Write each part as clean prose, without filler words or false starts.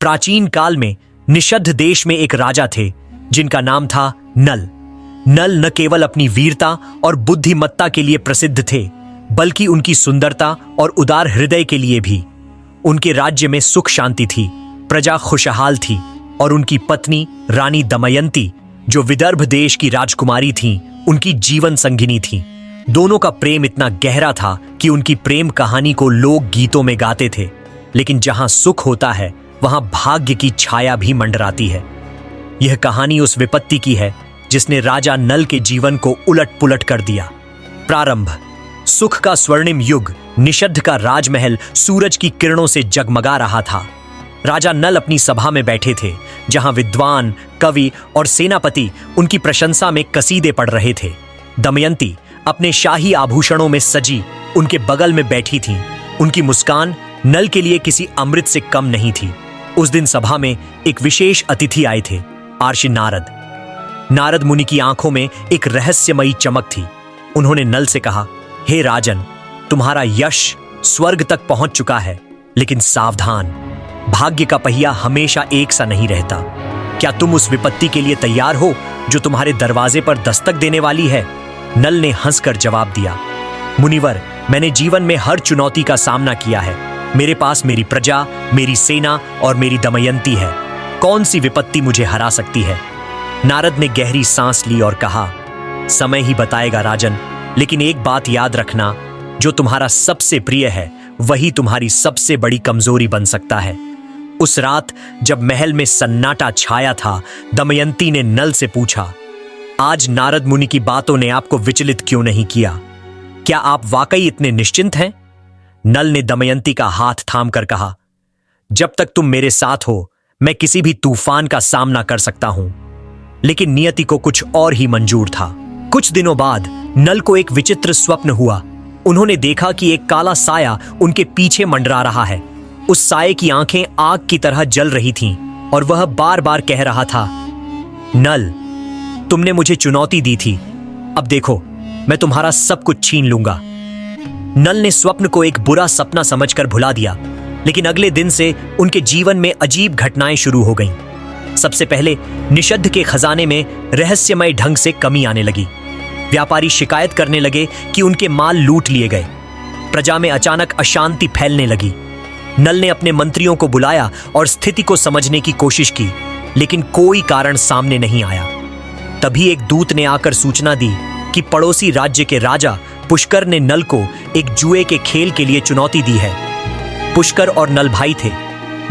प्राचीन काल में निषद्ध देश में एक राजा थे जिनका नाम था नल। नल न केवल अपनी वीरता और बुद्धिमत्ता के लिए प्रसिद्ध थे, बल्कि उनकी सुंदरता और उदार हृदय के लिए भी। उनके राज्य में सुख शांति थी, प्रजा खुशहाल थी और उनकी पत्नी रानी दमयंती, जो विदर्भ देश की राजकुमारी थीं, उनकी जीवन संगिनी थी। दोनों का प्रेम इतना गहरा था कि उनकी प्रेम कहानी को लोग गीतों में गाते थे। लेकिन जहां सुख होता है वहां भाग्य की छाया भी मंडराती है। यह कहानी उस विपत्ति की है जिसने राजा नल के जीवन को उलट पुलट कर दिया। प्रारंभ। सुख का स्वर्णिम युग, निषद्ध का राजमहल सूरज की किरणों से जगमगा रहा था। राजा नल अपनी सभा में बैठे थे, जहां विद्वान, कवि और सेनापति उनकी प्रशंसा में कसीदे पढ़ रहे थे। दमयंती अपने शाही आभूषणों में सजी उनके बगल में बैठी थीं। उनकी मुस्कान नल के लिए किसी अमृत से कम नहीं थी। उस दिन सभा में एक विशेष अतिथि आए थे, आर्षि नारद। नारद मुनि की आंखों में एक रहस्यमयी चमक थी। उन्होंने नल से कहा, हे राजन, तुम्हारा यश स्वर्ग तक पहुंच चुका है, लेकिन सावधान, भाग्य का पहिया हमेशा एक सा नहीं रहता। क्या तुम उस विपत्ति के लिए तैयार हो जो तुम्हारे दरवाजे पर दस्तक देने वाली है? नल ने हंसकर जवाब दिया, मुनिवर, मैंने जीवन में हर चुनौती का सामना किया है। मेरे पास मेरी प्रजा, मेरी सेना और मेरी दमयंती है। कौन सी विपत्ति मुझे हरा सकती है? नारद ने गहरी सांस ली और कहा, समय ही बताएगा राजन, लेकिन एक बात याद रखना, जो तुम्हारा सबसे प्रिय है वही तुम्हारी सबसे बड़ी कमजोरी बन सकता है। उस रात जब महल में सन्नाटा छाया था, दमयंती ने नल से पूछा, आज नारद मुनि की बातों ने आपको विचलित क्यों नहीं किया? क्या आप वाकई इतने निश्चिंत हैं? नल ने दमयंती का हाथ थामकर कहा, जब तक तुम मेरे साथ हो मैं किसी भी तूफान का सामना कर सकता हूं। लेकिन नियति को कुछ और ही मंजूर था। कुछ दिनों बाद नल को एक विचित्र स्वप्न हुआ। उन्होंने देखा कि एक काला साया उनके पीछे मंडरा रहा है। उस साये की आंखें आग की तरह जल रही थीं और वह बार बार कह रहा था, नल, तुमने मुझे चुनौती दी थी, अब देखो मैं तुम्हारा सब कुछ छीन लूंगा। नल ने स्वप्न को एक बुरा सपना समझकर भुला दिया, लेकिन अगले दिन से उनके जीवन में अजीब घटनाएं शुरू हो गईं। सबसे पहले निषद्ध के खजाने में रहस्यमय ढंग से कमी आने लगी। व्यापारी शिकायत करने लगे कि उनके माल लूट लिए गए। प्रजा में अचानक अशांति फैलने लगी। नल ने अपने मंत्रियों को बुलाया और स्थिति को समझने की कोशिश की, लेकिन कोई कारण सामने नहीं आया। तभी एक दूत ने आकर सूचना दी कि पड़ोसी राज्य के राजा पुष्कर ने नल को एक जुए के खेल के लिए चुनौती दी है। पुष्कर और नल भाई थे,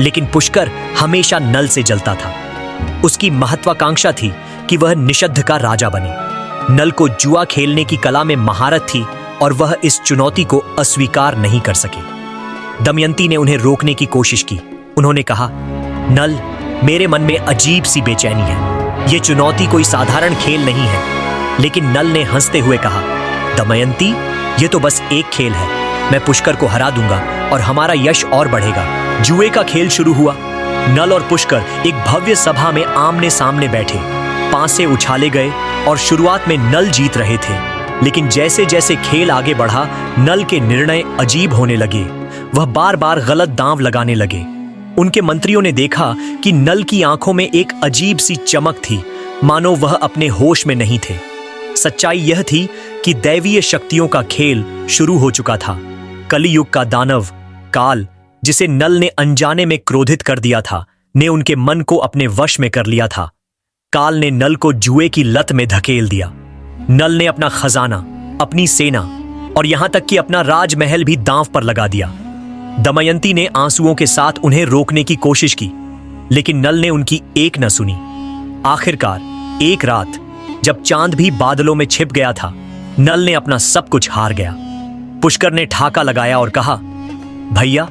लेकिन पुष्कर हमेशा नल से जलता था। उसकी महत्वाकांक्षा थी कि वह निषद्ध का राजा बने। नल को जुआ खेलने की कला में महारत थी और वह इस चुनौती को अस्वीकार नहीं कर सके। दमयंती ने उन्हें रोकने की कोशिश की। उन्होंने कहा, नल, मेरे मन में अजीब सी बेचैनी है। ये चुनौती कोई साधारण खेल नहीं है। लेकिन नल ने हंसते हुए कहा, दमयंती, ये तो बस एक खेल है। मैं पुष्कर को हरा दूंगा और हमारा यश और बढ़ेगा। जुए का खेल शुरू हुआ। नल और पुष्कर एक भव्य सभा में आमने सामने बैठे। पांसे उछाले गए और शुरुआत में नल जीत रहे थे, लेकिन जैसे जैसे खेल आगे बढ़ा, नल के निर्णय अजीब होने लगे। वह बार बार गलत दांव लगाने लगे। उनके मंत्रियों ने देखा कि नल की आंखों में एक अजीब सी चमक थी, मानो वह अपने होश में नहीं थे। सच्चाई यह थी कि दैवीय शक्तियों का खेल शुरू हो चुका था। कलियुग का दानव काल, जिसे नल ने अनजाने में क्रोधित कर दिया था, ने उनके मन को अपने वश में कर लिया था। काल ने नल को जुए की लत में धकेल दिया। नल ने अपना खजाना, अपनी सेना और यहां तक कि अपना राजमहल भी दांव पर लगा दिया। दमयंती ने आंसुओं के साथ उन्हें रोकने की कोशिश की, लेकिन नल ने उनकी एक न सुनी। आखिरकार एक रात जब चांद भी बादलों में छिप गया था, नल ने अपना सब कुछ हार गया। पुष्कर ने ठाका लगाया और कहा, भैया,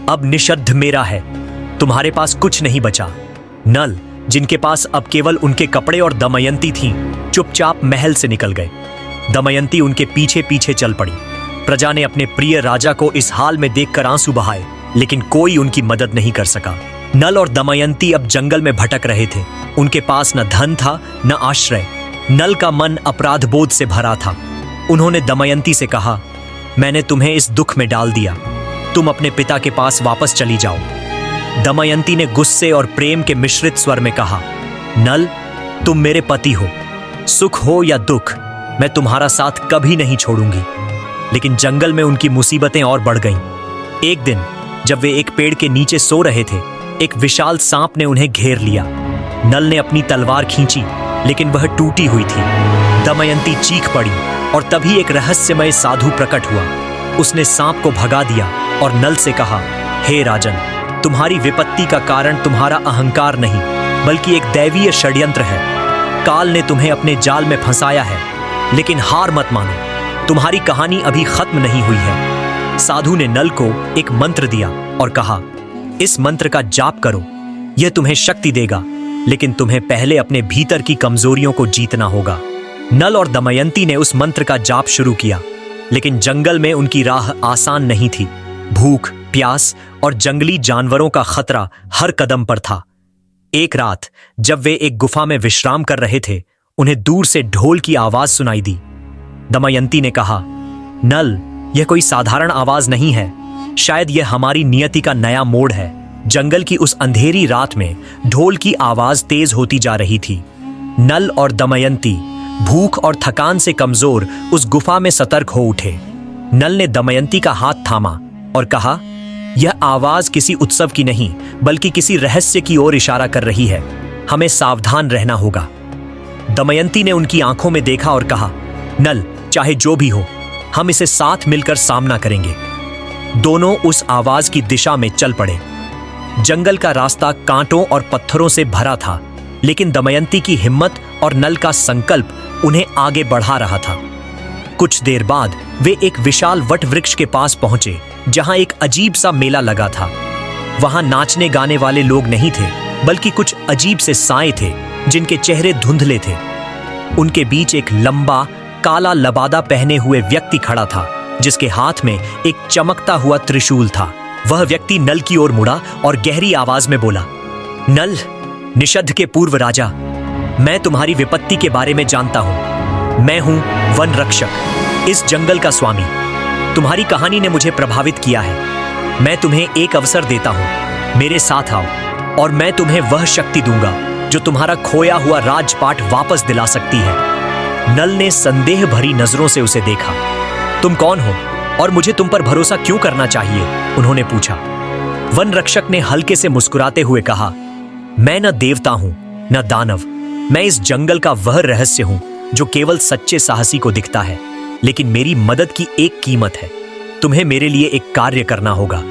अब निषद्ध मेरा है, तुम्हारे पास कुछ नहीं बचा। नल, जिनके पास अब केवल उनके कपड़े और दमयंती थीं, चुपचाप महल से निकल गए। दमयंती उनके पीछे पीछे चल पड़ी। प्रजा ने अपने प्रिय राजा को इस हाल में देखकर आंसू बहाए, लेकिन कोई उनकी मदद नहीं कर सका। नल और दमयंती अब जंगल में भटक रहे थे। उनके पास न धन था न आश्रय। नल का मन अपराधबोध से भरा था। उन्होंने दमयंती से कहा, मैंने तुम्हें इस दुख में डाल दिया, तुम अपने पिता के पास वापस चली जाओ। दमयंती ने गुस्से और प्रेम के मिश्रित स्वर में कहा, नल, तुम मेरे पति हो। सुख हो या दुख, मैं तुम्हारा साथ कभी नहीं छोड़ूंगी। लेकिन जंगल में उनकी मुसीबतें और बढ़ गईं। एक दिन जब वे एक पेड़ के नीचे सो रहे थे, एक विशाल सांप ने उन्हें घेर लिया। नल ने अपनी तलवार खींची, लेकिन वह टूटी हुई थी। दमयंती चीख पड़ी और तभी एक रहस्यमय साधु प्रकट हुआ। उसने सांप को भगा दिया और नल से कहा, हे राजन, तुम्हारी विपत्ति का कारण तुम्हारा अहंकार नहीं, बल्कि एक दैवीय षड्यंत्र है। काल ने तुम्हें अपने जाल में फंसाया है, लेकिन हार मत मानो, तुम्हारी कहानी अभी खत्म नहीं हुई है। साधु ने नल को एक मंत्र दिया और कहा, इस मंत्र का जाप करो, यह तुम्हें शक्ति देगा, लेकिन तुम्हें पहले अपने भीतर की कमजोरियों को जीतना होगा। नल और दमयंती ने उस मंत्र का जाप शुरू किया, लेकिन जंगल में उनकी राह आसान नहीं थी। भूख, प्यास और जंगली जानवरों का खतरा हर कदम पर था। एक रात जब वे एक गुफा में विश्राम कर रहे थे, उन्हें दूर से ढोल की आवाज सुनाई दी। दमयंती ने कहा, नल, यह कोई साधारण आवाज नहीं है, शायद यह हमारी नियति का नया मोड़ है। जंगल की उस अंधेरी रात में ढोल की आवाज तेज होती जा रही थी। नल और दमयंती भूख और थकान से कमजोर उस गुफा में सतर्क हो उठे। नल ने दमयंती का हाथ थामा और कहा, यह आवाज किसी उत्सव की नहीं, बल्कि किसी रहस्य की ओर इशारा कर रही है। हमें सावधान रहना होगा। दमयंती ने उनकी आंखों में देखा और कहा, नल, चाहे जो भी हो, हम इसे साथ मिलकर सामना करेंगे। दोनों उस आवाज की दिशा में चल पड़े। जंगल का रास्ता कांटों और पत्थरों से भरा था, लेकिन दमयंती की हिम्मत और नल का संकल्प उन्हें आगे बढ़ा रहा था। कुछ देर बाद वे एक विशाल वट वृक्ष के पास पहुंचे, जहां एक अजीब सा मेला लगा था। वहां नाचने गाने वाले लोग नहीं थे, बल्कि कुछ अजीब से साए थे, जिनके चेहरे धुंधले थे। उनके बीच एक लंबा काला लबादा पहने हुए व्यक्ति खड़ा था, जिसके हाथ में एक चमकता हुआ त्रिशूल था। वह व्यक्ति नल की ओर मुड़ा और गहरी आवाज में बोला, नल, निषद्ध के पूर्व राजा, मैं तुम्हारी विपत्ति के बारे में जानता हूं। मैं हूं वन रक्षक, इस जंगल का स्वामी। तुम्हारी कहानी ने मुझे प्रभावित किया है। मैं तुम्हें एक अवसर देता हूं, मेरे साथ आओ और मैं तुम्हें वह शक्ति दूंगा जो तुम्हारा खोया हुआ राजपाट वापस दिला सकती है। नल ने संदेह भरी नजरों से उसे देखा। तुम कौन हो और मुझे तुम पर भरोसा क्यों करना चाहिए? उन्होंने पूछा। वन रक्षक ने हल्के से मुस्कुराते हुए कहा, मैं न देवता हूं न दानव, मैं इस जंगल का वह रहस्य हूं जो केवल सच्चे साहसी को दिखता है। लेकिन मेरी मदद की एक कीमत है, तुम्हें मेरे लिए एक कार्य करना होगा।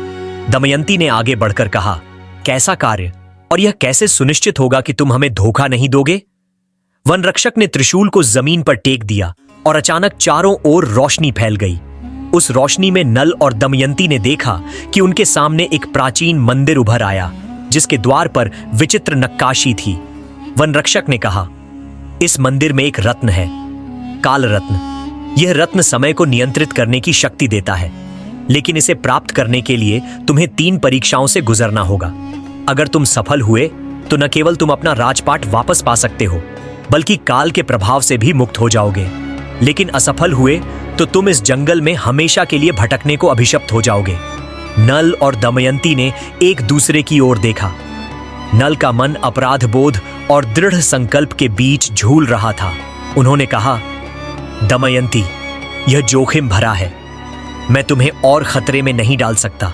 दमयंती ने आगे बढ़कर कहा, कैसा कार्य, और यह कैसे सुनिश्चित होगा कि तुम हमें धोखा नहीं दोगे? वन रक्षक ने त्रिशूल को जमीन पर टेक दिया और अचानक चारों ओर रोशनी फैल गई। उस रोशनी में नल और दमयंती ने देखा कि उनके सामने एक प्राचीन मंदिर उभर आया, जिसके द्वार पर विचित्र नक्काशी थी। वन रक्षक ने कहा, इस मंदिर में एक रत्न है, काल रत्न। यह रत्न समय को नियंत्रित करने की शक्ति देता है, लेकिन इसे प्राप्त करने के लिए तुम्हें 3 परीक्षाओं से गुजरना होगा। अगर तुम सफल हुए तो न केवल तुम अपना राजपाट वापस पा सकते हो, बल्कि काल के प्रभाव से भी मुक्त हो जाओगे। लेकिन असफल हुए तो तुम इस जंगल में हमेशा के लिए भटकने को अभिशप्त हो जाओगे। नल और दमयंती ने एक दूसरे की ओर देखा। नल का मन अपराध बोध और दृढ़ संकल्प के बीच झूल रहा था। उन्होंने कहा, दमयंती, यह जोखिम भरा है, मैं तुम्हें और खतरे में नहीं डाल सकता।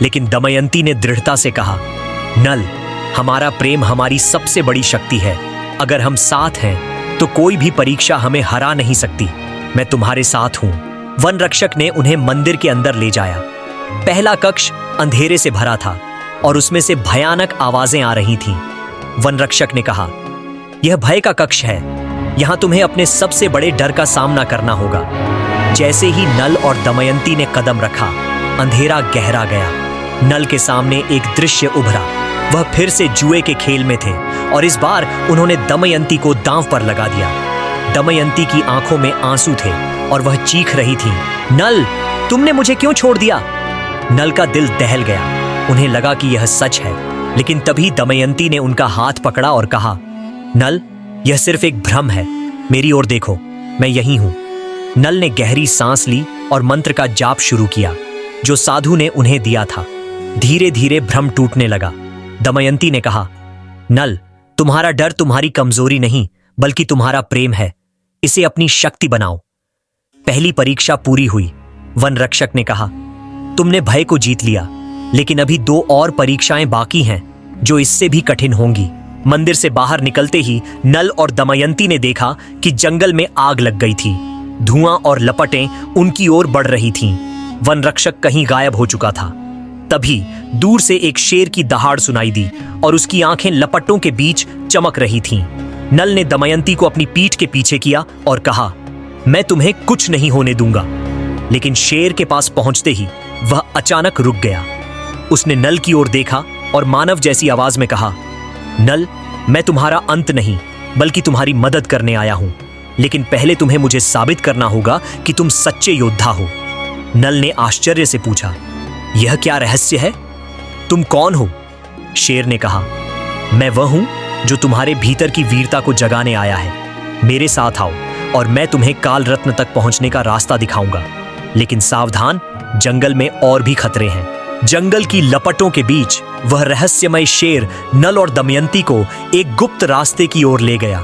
लेकिन दमयंती ने दृढ़ता से कहा, नल, हमारा प्रेम हमारी सबसे बड़ी शक्ति है। अगर हम साथ हैं तो कोई भी परीक्षा हमें हरा नहीं सकती। मैं तुम्हारे साथ हूं। वन रक्षक ने उन्हें मंदिर के अंदर ले जाया। पहला कक्ष अंधेरे से भरा था और उसमें से भयानक आवाजें आ रही थीं। वन रक्षक ने कहा, यह भय का कक्ष है, यहां तुम्हें अपने सबसे बड़े डर का सामना करना होगा। जैसे ही नल और दमयंती ने कदम रखा, अंधेरा गहरा गया। नल के सामने एक दृश्य उभरा। वह फिर से जुए के खेल में थे और इस बार उन्होंने दमयंती को दांव पर लगा दिया। दमयंती की आंखों में आंसू थे और वह चीख रही थी, नल, तुमने मुझे क्यों छोड़ दिया? नल का दिल दहल गया। उन्हें लगा कि यह सच है, लेकिन तभी दमयंती ने उनका हाथ पकड़ा और कहा, नल, यह सिर्फ एक भ्रम है, मेरी ओर देखो, मैं यही हूं। नल ने गहरी सांस ली और मंत्र का जाप शुरू किया, जो साधु ने उन्हें दिया था। धीरे धीरे भ्रम टूटने लगा दमयंती ने कहा, नल, तुम्हारा डर तुम्हारी कमजोरी नहीं बल्कि तुम्हारा प्रेम है। इसे अपनी शक्ति बनाओ। पहली परीक्षा पूरी हुई। वन रक्षक ने कहा, तुमने भय को जीत लिया, लेकिन अभी 2 और परीक्षाएं बाकी हैं जो इससे भी कठिन होंगी। मंदिर से बाहर निकलते ही नल और दमयंती ने देखा कि जंगल में आग लग गई थी। धुआं और लपटें उनकी ओर बढ़ रही थीं। वन रक्षक कहीं गायब हो चुका था। तभी दूर से एक शेर की दहाड़ सुनाई दी और उसकी आंखें लपटों के बीच चमक रही थीं। नल ने दमयंती को अपनी पीठ के पीछे किया और कहा, मैं तुम्हें कुछ नहीं होने दूंगा। लेकिन शेर के पास पहुंचते ही वह अचानक रुक गया। उसने नल की ओर देखा और मानव जैसी आवाज में कहा, नल, मैं तुम्हारा अंत नहीं बल्कि तुम्हारी मदद करने आया हूं, लेकिन पहले तुम्हें मुझे साबित करना होगा कि तुम सच्चे योद्धा हो। नल ने आश्चर्य से पूछा, यह क्या रहस्य है? तुम कौन हो? शेर ने कहा, मैं वह हूं जो तुम्हारे भीतर की वीरता को जगाने आया है। मेरे साथ आओ और मैं तुम्हें काल रत्न तक पहुंचने का रास्ता दिखाऊंगा। लेकिन सावधान, जंगल में और भी खतरे हैं। जंगल की लपटों के बीच वह रहस्यमय शेर नल और दमयंती को एक गुप्त रास्ते की ओर ले गया।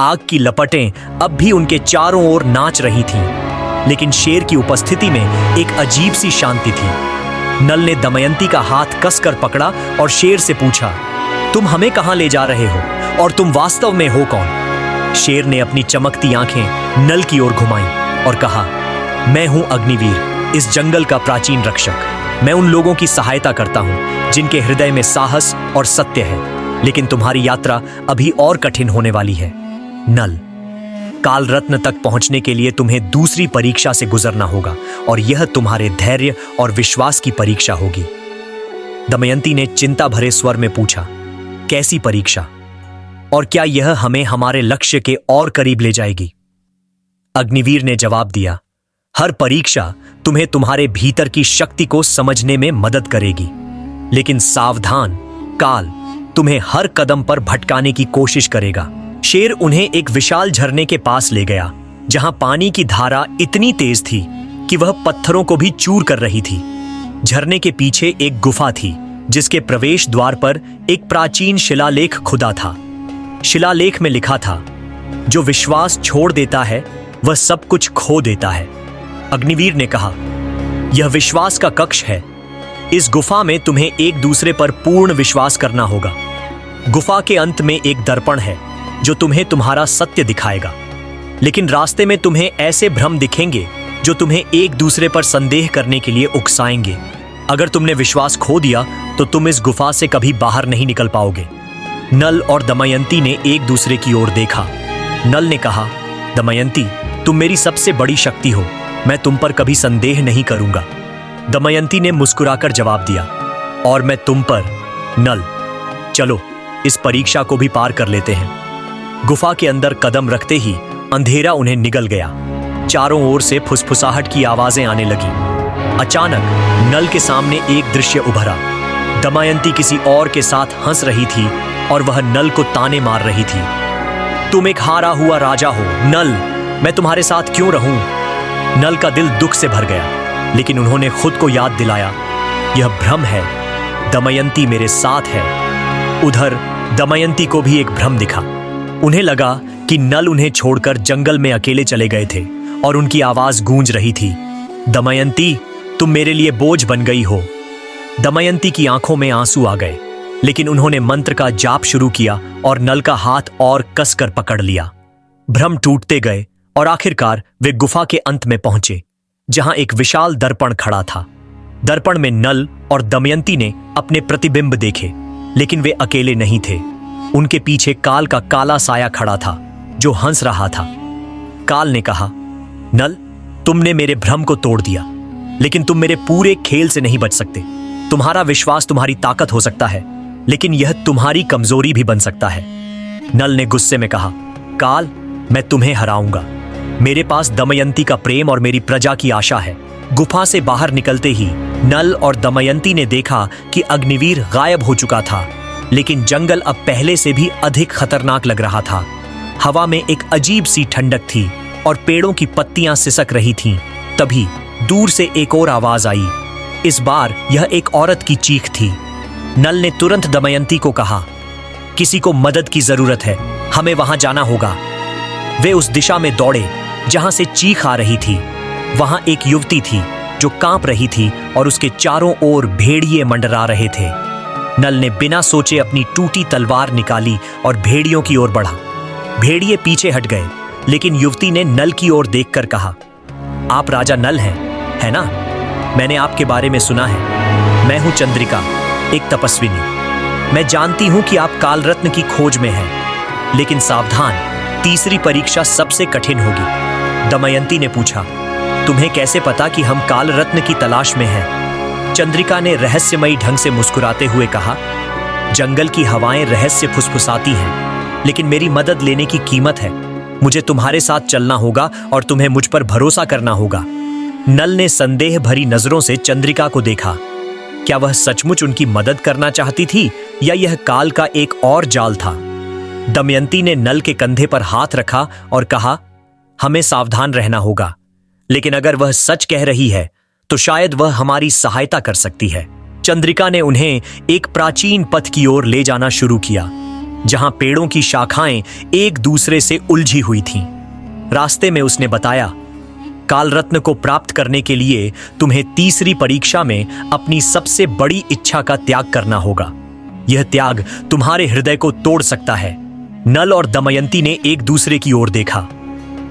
आग की लपटें अब भी उनके चारों ओर नाच रही थीं, लेकिन शेर की उपस्थिति में एक अजीब सी शांति थी। नल ने दमयंती का हाथ कसकर पकड़ा और शेर से पूछा, तुम हमें कहां ले जा रहे हो और तुम वास्तव में हो कौन? शेर ने अपनी चमकती आंखें नल की ओर घुमाई और कहा, मैं हूं अग्निवीर, इस जंगल का प्राचीन रक्षक। मैं उन लोगों की सहायता करता हूं जिनके हृदय में साहस और सत्य है। लेकिन तुम्हारी यात्रा अभी और कठिन होने वाली है। नल, काल रत्न तक पहुंचने के लिए तुम्हें दूसरी परीक्षा से गुजरना होगा और यह तुम्हारे धैर्य और विश्वास की परीक्षा होगी। दमयंती ने चिंता भरे स्वर में पूछा, कैसी परीक्षा? और क्या यह हमें हमारे लक्ष्य के और करीब ले जाएगी? अग्निवीर ने जवाब दिया, हर परीक्षा तुम्हें तुम्हारे भीतर की शक्ति को समझने में मदद करेगी। लेकिन सावधान, काल तुम्हें हर कदम पर भटकाने की कोशिश करेगा। शेर उन्हें एक विशाल झरने के पास ले गया, जहां पानी की धारा इतनी तेज थी कि वह पत्थरों को भी चूर कर रही थी। झरने के पीछे एक गुफा थी, जिसके प्रवेश द्वार पर एक प्राचीन शिलालेख खुदा था। शिलालेख में लिखा था, जो विश्वास छोड़ देता है वह सब कुछ खो देता है। अग्निवीर ने कहा, यह विश्वास का कक्ष है। इस गुफा में तुम्हें एक दूसरे पर पूर्ण विश्वास करना होगा। गुफा के अंत में एक दर्पण है जो तुम्हें तुम्हारा सत्य दिखाएगा। लेकिन रास्ते में तुम्हें ऐसे भ्रम दिखेंगे जो तुम्हें एक दूसरे पर संदेह करने के लिए उकसाएंगे। अगर तुमने विश्वास खो दिया तो तुम इस गुफा से कभी बाहर नहीं निकल पाओगे। नल और दमयंती ने एक दूसरे की ओर देखा। नल ने कहा, दमयंती, तुम मेरी सबसे बड़ी शक्ति हो, मैं तुम पर कभी संदेह नहीं करूंगा। दमयंती ने मुस्कुराकर जवाब दिया, और मैं तुम पर, नल। चलो इस परीक्षा को भी पार कर लेते हैं। गुफा के अंदर कदम रखते ही अंधेरा उन्हें निगल गया। चारों ओर से फुसफुसाहट की आवाजें आने लगी। अचानक नल के सामने एक दृश्य उभरा। दमयंती किसी और के साथ हंस रही थी और वह नल को ताने मार रही थी। तुम एक हारा हुआ राजा हो, नल, मैं तुम्हारे साथ क्यों रहूं? नल का दिल दुख से भर गया, लेकिन उन्होंने खुद को याद दिलाया, यह भ्रम है, दमयंती मेरे साथ है। उधर दमयंती को भी एक भ्रम दिखा। उन्हें लगा कि नल उन्हें छोड़कर जंगल में अकेले चले गए थे और उनकी आवाज गूंज रही थी, दमयंती, तुम मेरे लिए बोझ बन गई हो। दमयंती की आंखों में आंसू आ गए, लेकिन उन्होंने मंत्र का जाप शुरू किया और नल का हाथ और कसकर पकड़ लिया। भ्रम टूटते गए और आखिरकार वे गुफा के अंत में पहुंचे, जहां एक विशाल दर्पण खड़ा था। दर्पण में नल और दमयंती ने अपने प्रतिबिंब देखे, लेकिन वे अकेले नहीं थे। उनके पीछे काल का काला साया खड़ा था, जो हंस रहा था। काल ने कहा, नल, तुमने मेरे भ्रम को तोड़ दिया, लेकिन तुम मेरे पूरे खेल से नहीं बच सकते। तुम्हारा विश्वास तुम्हारी ताकत हो सकता है, लेकिन यह तुम्हारी कमजोरी भी बन सकता है। नल ने गुस्से में कहा, काल, मैं तुम्हें हराऊंगा। मेरे पास दमयंती का प्रेम और मेरी प्रजा की आशा है। गुफा से बाहर निकलते ही नल और दमयंती ने देखा कि अग्निवीर गायब हो चुका था, लेकिन जंगल अब पहले से भी अधिक खतरनाक लग रहा था। हवा में एक अजीब सी ठंडक थी और पेड़ों की पत्तियां सिसक रही थीं। तभी दूर से एक और आवाज आई। इस बार यह एक औरत की चीख थी। नल ने तुरंत दमयंती को कहा, किसी को मदद की जरूरत है, हमें वहां जाना होगा। वे उस दिशा में दौड़े जहां से चीख आ रही थी। वहां एक युवती थी जो कांप रही थी और उसके चारों ओर भेड़िए मंडरा रहे थे। नल ने बिना सोचे अपनी टूटी तलवार निकाली और भेड़ियों की ओर बढ़ा। भेड़िए पीछे हट गए, लेकिन युवती ने नल की ओर देखकर कहा, आप राजा नल हैं, है ना? मैंने आपके बारे में सुना है। मैं हूं चंद्रिका, एक तपस्विनी। मैं जानती हूं कि आप कालरत्न की खोज में हैं, लेकिन सावधान, तीसरी परीक्षा सबसे कठिन होगी। दमयंती ने पूछा, तुम्हें कैसे पता कि हम कालरत्न की तलाश में हैं? चंद्रिका ने रहस्यमयी ढंग से मुस्कुराते हुए कहा, जंगल की हवाएं रहस्य फुसफुसाती हैं, लेकिन मेरी मदद लेने की कीमत है। मुझे तुम्हारे साथ चलना होगा और तुम्हें मुझ पर भरोसा करना होगा। नल ने संदेह भरी नजरों से चंद्रिका को देखा। क्या वह सचमुच उनकी मदद करना चाहती थी या यह काल का एक और जाल था? दमयंती ने नल के कंधे पर हाथ रखा और कहा, हमें सावधान रहना होगा, लेकिन अगर वह सच कह रही है तो शायद वह हमारी सहायता कर सकती है। चंद्रिका ने उन्हें एक प्राचीन पथ की ओर ले जाना शुरू किया, जहां पेड़ों की शाखाएं एक दूसरे से उलझी हुई थीं। रास्ते में उसने बताया, कालरत्न को प्राप्त करने के लिए तुम्हें तीसरी परीक्षा में अपनी सबसे बड़ी इच्छा का त्याग करना होगा। यह त्याग तुम्हारे हृदय को तोड़ सकता है। नल और दमयंती ने एक दूसरे की ओर देखा।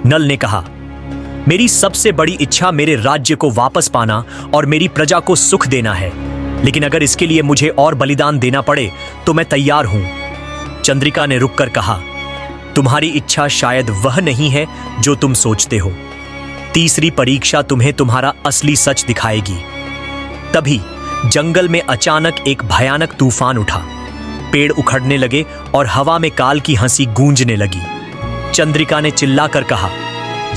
नल ने कहा, मेरी सबसे बड़ी इच्छा मेरे राज्य को वापस पाना और मेरी प्रजा को सुख देना है, लेकिन अगर इसके लिए मुझे और बलिदान देना पड़े तो मैं तैयार हूं। चंद्रिका ने रुककर कहा, तुम्हारी इच्छा शायद वह नहीं है जो तुम सोचते हो। तीसरी परीक्षा तुम्हें तुम्हारा असली सच दिखाएगी। तभी जंगल में अचानक एक भयानक तूफान उठा। पेड़ उखड़ने लगे और हवा में काल की हंसी गूंजने लगी। चंद्रिका ने चिल्लाकर कहा,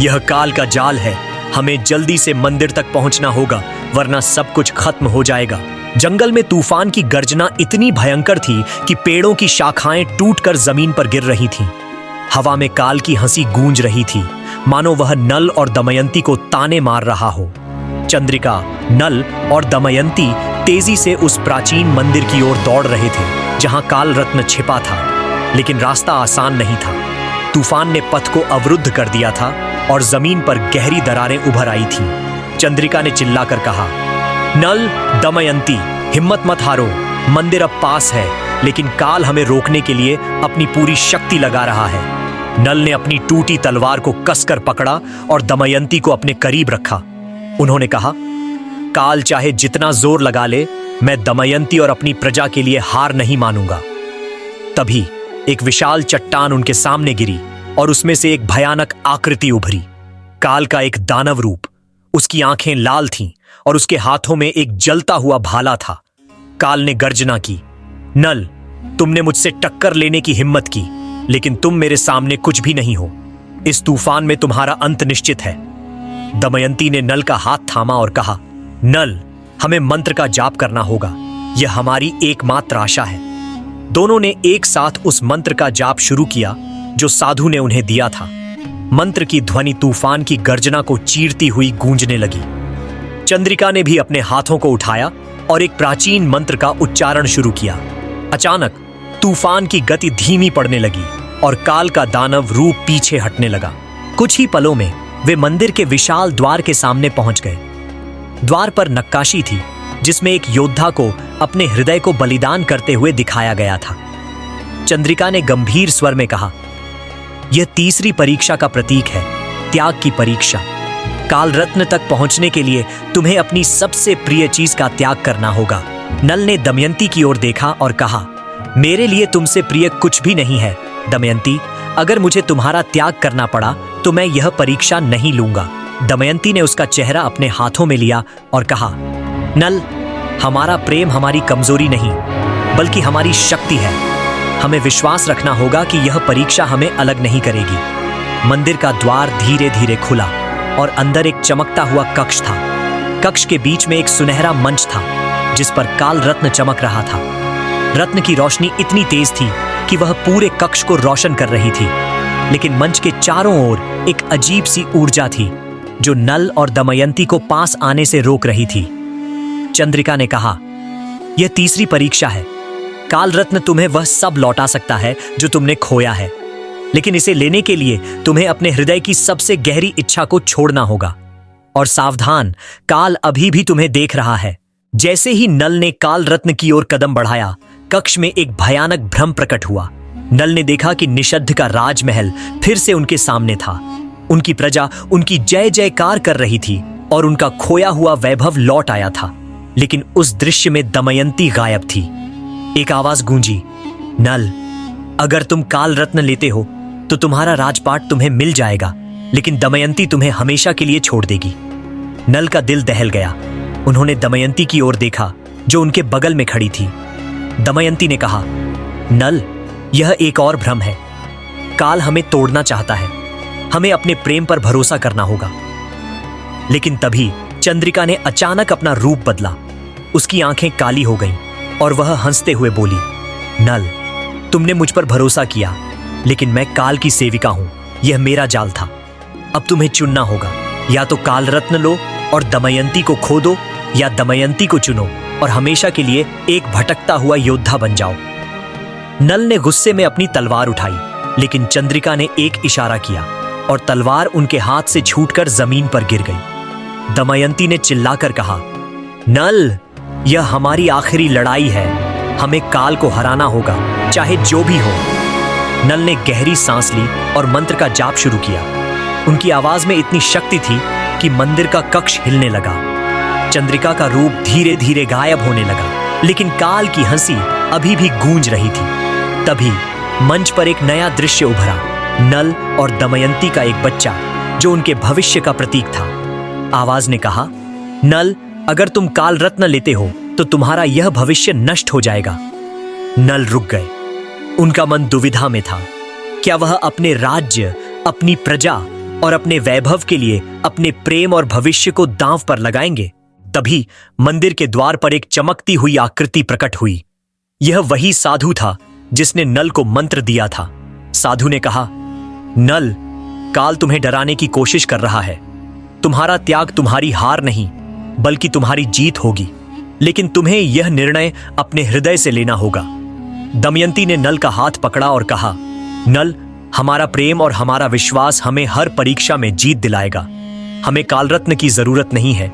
यह काल का जाल है, हमें जल्दी से मंदिर तक पहुंचना होगा, वरना सब कुछ खत्म हो जाएगा। जंगल में तूफान की गर्जना इतनी भयंकर थी कि पेड़ों की शाखाएं टूटकर जमीन पर गिर रही थीं। हवा में काल की हंसी गूंज रही थी, मानो वह नल और दमयंती को ताने मार रहा हो। चंद्रिका, नल और दमयंती तेजी से उस प्राचीन मंदिर की ओर दौड़ रहे थे जहां कालरत्न छिपा था, लेकिन रास्ता आसान नहीं था। तूफान ने पथ को अवरुद्ध कर दिया था और जमीन पर गहरी दरारें उभर आई थीं। चंद्रिका ने चिल्लाकर कहा, नल, दमयंती, हिम्मत मत हारो, मंदिर अब पास है, लेकिन काल हमें रोकने के लिए अपनी पूरी शक्ति लगा रहा है। नल ने अपनी टूटी तलवार को कसकर पकड़ा और दमयंती को अपने करीब रखा। उन्होंने कहा, काल चाहे जितना जोर लगा ले, मैं दमयंती और अपनी प्रजा के लिए हार नहीं मानूंगा। तभी एक विशाल चट्टान उनके सामने गिरी और उसमें से एक भयानक आकृति उभरी। काल का एक दानव रूप। उसकी आंखें लाल थीं और उसके हाथों में एक जलता हुआ भाला था। काल ने गर्जना की, नल, तुमने मुझसे टक्कर लेने की हिम्मत की, लेकिन तुम मेरे सामने कुछ भी नहीं हो। इस तूफान में तुम्हारा अंत निश्चित है। दमयंती ने नल का हाथ थामा और कहा, नल, हमें मंत्र का जाप करना होगा, यह हमारी एकमात्र आशा है। दोनों ने एक साथ उस मंत्र का जाप शुरू किया जो साधु ने उन्हें दिया था। मंत्र की ध्वनि तूफान की गर्जना को चीरती हुई गूंजने लगी। चंद्रिका ने भी अपने हाथों को उठाया और एक प्राचीन मंत्र का उच्चारण शुरू किया। अचानक तूफान की गति धीमी पड़ने लगी और काल का दानव रूप पीछे हटने लगा। कुछ ही पलों में वे मंदिर के विशाल द्वार के सामने पहुंच गए। द्वार पर नक्काशी थी जिसमें एक योद्धा को अपने हृदय को बलिदान करते हुए दिखाया गया था। चंद्रिका ने गंभीर स्वर में कहा, यह तीसरी परीक्षा का प्रतीक है, त्याग की परीक्षा। काल रत्न तक पहुंचने के लिए तुम्हें अपनी सबसे प्रिय चीज का त्याग करना होगा। नल ने दमयंती की ओर देखा और कहा, मेरे लिए तुमसे प्रिय कुछ भी नहीं है दमयंती। अगर मुझे तुम्हारा त्याग करना पड़ा तो मैं यह परीक्षा नहीं लूंगा। दमयंती ने उसका चेहरा अपने हाथों में लिया और कहा, नल, हमारा प्रेम हमारी कमजोरी नहीं बल्कि हमारी शक्ति है। हमें विश्वास रखना होगा कि यह परीक्षा हमें अलग नहीं करेगी। मंदिर का द्वार धीरे धीरे खुला और अंदर एक चमकता हुआ कक्ष था। कक्ष के बीच में एक सुनहरा मंच था जिस पर काल रत्न चमक रहा था। रत्न की रोशनी इतनी तेज थी कि वह पूरे कक्ष को रोशन कर रही थी, लेकिन मंच के चारों ओर एक अजीब सी ऊर्जा थी जो नल और दमयंती को पास आने से रोक रही थी। चंद्रिका ने कहा, यह तीसरी परीक्षा है, काल रत्न तुम्हें वह सब लौटा सकता है जो तुमने खोया है, लेकिन इसे लेने के लिए तुम्हें अपने हृदय की सबसे गहरी इच्छा को छोड़ना होगा। और सावधान, काल अभी भी तुम्हें देख रहा है। जैसे ही नल ने काल रत्न की ओर कदम बढ़ाया, कक्ष में एक भयानक भ्रम प्रकट हुआ। नल ने देखा कि निषद्ध का राजमहल फिर से उनके सामने था। उनकी प्रजा उनकी जय जयकार कर रही थी और उनका खोया हुआ वैभव लौट आया था। लेकिन उस दृश्य में दमयंती गायब थी। एक आवाज गूंजी, नल, अगर तुम काल रत्न लेते हो तो तुम्हारा राजपाट तुम्हें मिल जाएगा, लेकिन दमयंती तुम्हें हमेशा के लिए छोड़ देगी। नल का दिल दहल गया। उन्होंने दमयंती की ओर देखा जो उनके बगल में खड़ी थी। दमयंती ने कहा, नल, यह एक और भ्रम है। काल हमें तोड़ना चाहता है। हमें अपने प्रेम पर भरोसा करना होगा। लेकिन तभी चंद्रिका ने अचानक अपना रूप बदला। उसकी आंखें काली हो गईं और वह हंसते हुए बोली, नल, तुमने मुझ पर भरोसा किया, लेकिन मैं काल की सेविका हूं। यह मेरा जाल था। अब तुम्हें चुनना होगा। या तो काल रत्न लो और दमयंती को खो दो, या दमयंती को चुनो और हमेशा के लिए एक भटकता हुआ योद्धा बन जाओ। नल ने गुस्से में अपनी तलवार उठाई, लेकिन चंद्रिका ने एक इशारा किया और तलवार उनके हाथ से छूटकर जमीन पर गिर गई। दमयंती ने चिल्लाकर कहा, नल, यह हमारी आखिरी लड़ाई है। हमें काल को हराना होगा, चाहे जो भी हो। नल ने गहरी सांस ली और मंत्र का जाप शुरू किया। उनकी आवाज में इतनी शक्ति थी कि मंदिर का कक्ष हिलने लगा। चंद्रिका का रूप धीरे धीरे गायब होने लगा, लेकिन काल की हंसी अभी भी गूंज रही थी। तभी मंच पर एक नया दृश्य उभरा। नल और दमयंती का एक बच्चा जो उनके भविष्य का प्रतीक था। आवाज ने कहा, नल, अगर तुम काल रत्न लेते हो तो तुम्हारा यह भविष्य नष्ट हो जाएगा। नल रुक गए। उनका मन दुविधा में था। क्या वह अपने राज्य, अपनी प्रजा और अपने वैभव के लिए अपने प्रेम और भविष्य को दांव पर लगाएंगे? तभी मंदिर के द्वार पर एक चमकती हुई आकृति प्रकट हुई। यह वही साधु था जिसने नल को मंत्र दिया था। साधु ने कहा, नल, काल तुम्हें डराने की कोशिश कर रहा है। तुम्हारा त्याग तुम्हारी हार नहीं, बल्कि तुम्हारी जीत होगी। लेकिन तुम्हें यह निर्णय अपने हृदय से लेना होगा। दमयंती ने नल का हाथ पकड़ा और कहा, नल, हमारा प्रेम और हमारा विश्वास हमें हर परीक्षा में जीत दिलाएगा। हमें कालरत्न की जरूरत नहीं है,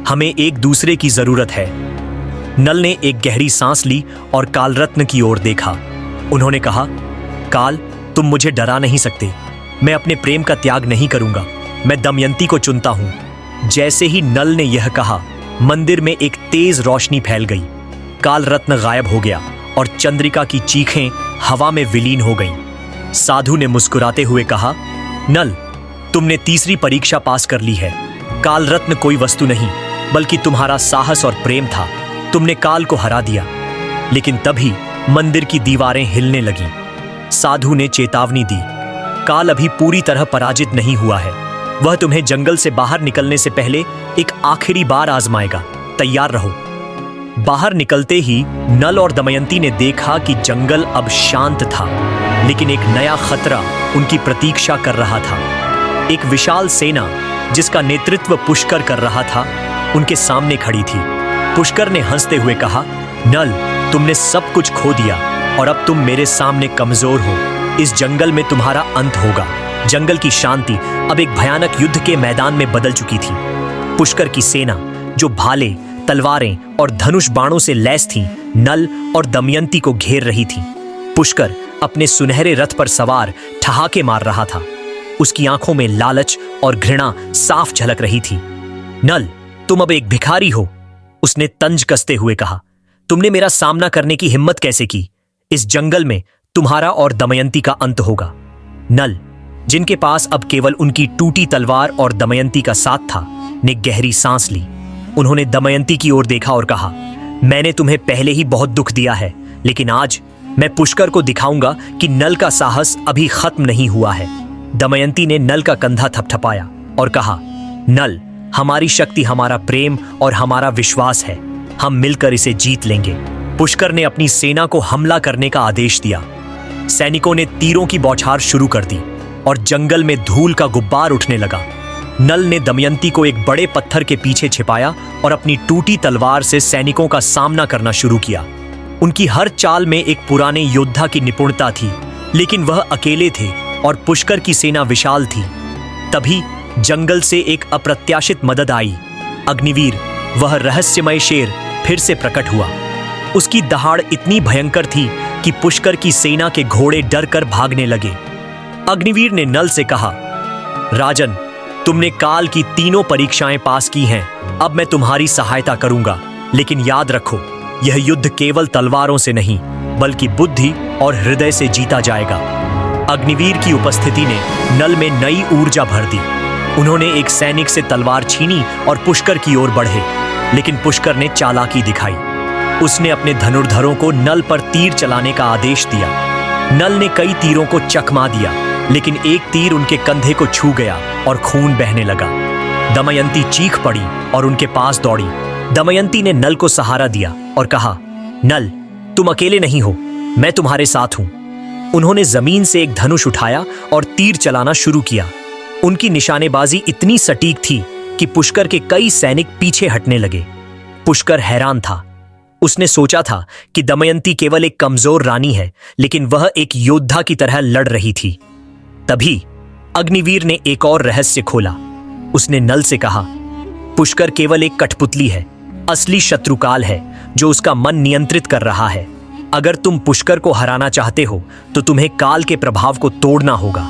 हमें एक दूसरे की जरूरत है। नल ने एक गहरी सांस ली और कालरत्न की ओर देखा। उन्होंने कहा, काल, तुम मुझे डरा नहीं सकते। मैं अपने प्रेम का त्याग नहीं करूंगा। मैं दमयंती को चुनता हूं। जैसे ही नल ने यह कहा, मंदिर में एक तेज रोशनी फैल गई। कालरत्न गायब हो गया और चंद्रिका की चीखें हवा में विलीन हो गईं। साधु ने मुस्कुराते हुए कहा, नल, तुमने तीसरी परीक्षा पास कर ली है। कालरत्न कोई वस्तु नहीं, बल्कि तुम्हारा साहस और प्रेम था। तुमने काल को हरा दिया। लेकिन तभी मंदिर की दीवारें हिलने लगीं। साधु ने चेतावनी दी, काल अभी पूरी तरह पराजित नहीं हुआ है। वह तुम्हें जंगल से बाहर निकलने से पहले एक आखिरी बार आजमाएगा। तैयार रहो। बाहर निकलते ही नल और दमयंती ने देखा कि जंगल अब शांत था, लेकिन एक नया खतरा उनकी प्रतीक्षा कर रहा था। एक विशाल सेना जिसका नेतृत्व पुष्कर कर रहा था, उनके सामने खड़ी थी। पुष्कर ने हंसते हुए कहा, नल, तुमने सब कुछ खो दिया और अब तुम मेरे सामने कमजोर हो। इस जंगल में तुम्हारा अंत होगा। जंगल की शांति अब एक भयानक युद्ध के मैदान में बदल चुकी थी। पुष्कर की सेना, जो भाले, तलवारें और धनुष बाणों से लैस थी, नल और दमयंती को घेर रही थी। पुष्कर अपने सुनहरे रथ पर सवार ठहाके मार रहा था। उसकी आंखों में लालच और घृणा साफ झलक रही थी। नल, तुम अब एक भिखारी हो, उसने तंज कसते हुए कहा। तुमने मेरा सामना करने की हिम्मत कैसे की? इस जंगल में तुम्हारा और दमयंती का अंत होगा। नल, जिनके पास अब केवल उनकी टूटी तलवार और दमयंती का साथ था, ने गहरी सांस ली। उन्होंने दमयंती की ओर देखा और कहा, मैंने तुम्हें पहले ही बहुत दुख दिया है, लेकिन आज मैं पुष्कर को दिखाऊंगा कि नल का साहस अभी खत्म नहीं हुआ है। दमयंती ने नल का कंधा थपथपाया और कहा, नल, हमारी शक्ति हमारा प्रेम और हमारा विश्वास है। हम मिलकर इसे जीत लेंगे। पुष्कर ने अपनी सेना को हमला करने का आदेश दिया। सैनिकों ने तीरों की बौछार शुरू कर दी और जंगल में धूल का गुब्बार उठने लगा। नल ने दमयंती को एक बड़े पत्थर के पीछे छिपाया और अपनी टूटी तलवार से सैनिकों का सामना करना शुरू किया। उनकी हर चाल में एक पुराने योद्धा की निपुणता थी, लेकिन वह अकेले थे और पुष्कर की सेना विशाल थी। तभी जंगल से एक अप्रत्याशित मदद आई। अग्निवीर, वह रहस्यमय शेर, फिर से प्रकट हुआ। उसकी दहाड़ इतनी भयंकर थी कि पुष्कर की सेना के घोड़े डर कर भागने लगे। अग्निवीर ने नल से कहा, राजन, तुमने काल की तीनों परीक्षाएं पास की हैं। अब मैं तुम्हारी सहायता करूंगा, लेकिन याद रखो, यह युद्ध केवल तलवारों से नहीं, बल्कि बुद्धि और हृदय से जीता जाएगा। अग्निवीर की उपस्थिति ने नल में नई ऊर्जा भर दी। उन्होंने एक सैनिक से तलवार छीनी और पुष्कर की ओर बढ़े, लेकिन पुष्कर ने चालाकी दिखाई। उसने अपने धनुर्धरों को नल पर तीर चलाने का आदेश दिया। नल ने कई तीरों को चकमा दिया, लेकिन एक तीर उनके कंधे को छू गया और खून बहने लगा। दमयंती चीख पड़ी और उनके पास दौड़ी। दमयंती ने नल को सहारा दिया और कहा, नल, तुम अकेले नहीं हो, मैं तुम्हारे साथ हूं। उन्होंने जमीन से एक धनुष उठाया और तीर चलाना शुरू किया। उनकी निशानेबाजी इतनी सटीक थी कि पुष्कर के कई सैनिक पीछे हटने लगे। पुष्कर हैरान था। उसने सोचा था कि दमयंती केवल एक कमजोर रानी है, लेकिन वह एक योद्धा की तरह लड़ रही थी। तभी अग्निवीर ने एक और रहस्य खोला। उसने नल से कहा, पुष्कर केवल एक कठपुतली है, असली शत्रु काल है जो उसका मन नियंत्रित कर रहा है। अगर तुम पुष्कर को हराना चाहते हो तो तुम्हें काल के प्रभाव को तोड़ना होगा।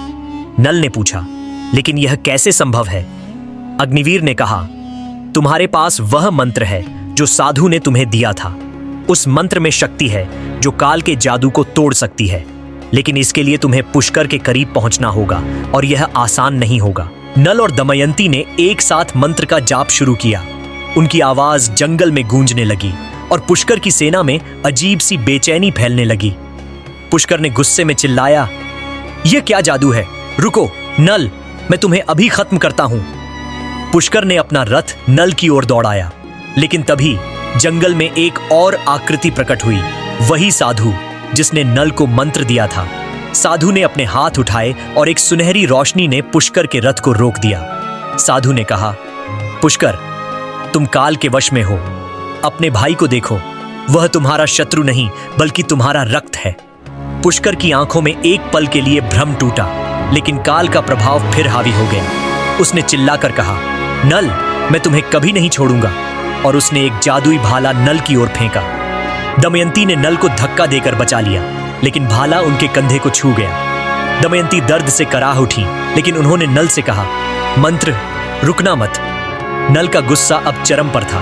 नल ने पूछा, लेकिन यह कैसे संभव है? अग्निवीर ने कहा, तुम्हारे पास वह मंत्र है जो साधु ने तुम्हें दिया था। उस मंत्र में शक्ति है जो काल के जादू को तोड़ सकती है, लेकिन इसके लिए तुम्हें पुष्कर के करीब पहुंचना होगा और यह आसान नहीं होगा। नल और दमयंती ने एक साथ मंत्र का जाप शुरू किया। उनकी आवाज जंगल में गूंजने लगी और पुष्कर की सेना में अजीब सी बेचैनी फैलने लगी। पुष्कर ने गुस्से में चिल्लाया, यह क्या जादू है? रुको नल, मैं तुम्हें अभी खत्म करता हूं। पुष्कर ने अपना रथ नल की ओर दौड़ाया, लेकिन तभी जंगल में एक और आकृति प्रकट हुई, वही साधु जिसने नल को मंत्र दिया था। साधु ने अपने हाथ उठाए और एक सुनहरी रोशनी ने पुष्कर के रथ को रोक दिया। साधु ने कहा, पुष्कर, तुम काल के वश में हो। अपने भाई को देखो, वह तुम्हारा शत्रु नहीं बल्कि तुम्हारा रक्त है। पुष्कर की आंखों में एक पल के लिए भ्रम टूटा, लेकिन काल का प्रभाव फिर हावी हो गया। उसने चिल्लाकर कहा, नल, मैं तुम्हें कभी नहीं छोड़ूंगा, और उसने एक जादुई भाला नल की ओर फेंका। दमयंती ने नल को धक्का देकर बचा लिया, लेकिन भाला उनके कंधे को छू गया। दमयंती दर्द से कराह उठी, लेकिन उन्होंने नल से कहा, मंत्र, रुकना मत। नल का गुस्सा अब चरम पर था।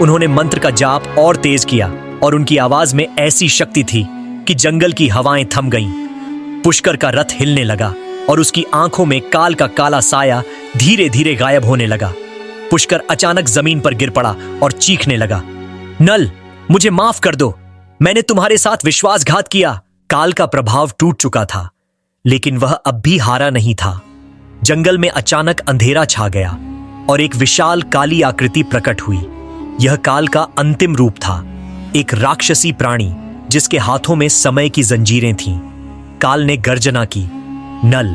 उन्होंने मंत्र का जाप और तेज किया और उनकी आवाज में ऐसी शक्ति थी कि जंगल की हवाएं थम गईं। पुष्कर का रथ हिलने लगा और उसकी आंखों में काल का काला साया धीरे धीरे गायब होने लगा। पुष्कर अचानक जमीन पर गिर पड़ा और चीखने लगा, नल, मुझे माफ कर दो, मैंने तुम्हारे साथ विश्वासघात किया। काल का प्रभाव टूट चुका था, लेकिन वह अब भी हारा नहीं था। जंगल में अचानक अंधेरा छा गया और एक विशाल काली आकृति प्रकट हुई। यह काल का अंतिम रूप था, एक राक्षसी प्राणी जिसके हाथों में समय की जंजीरें थीं। काल ने गर्जना की, नल,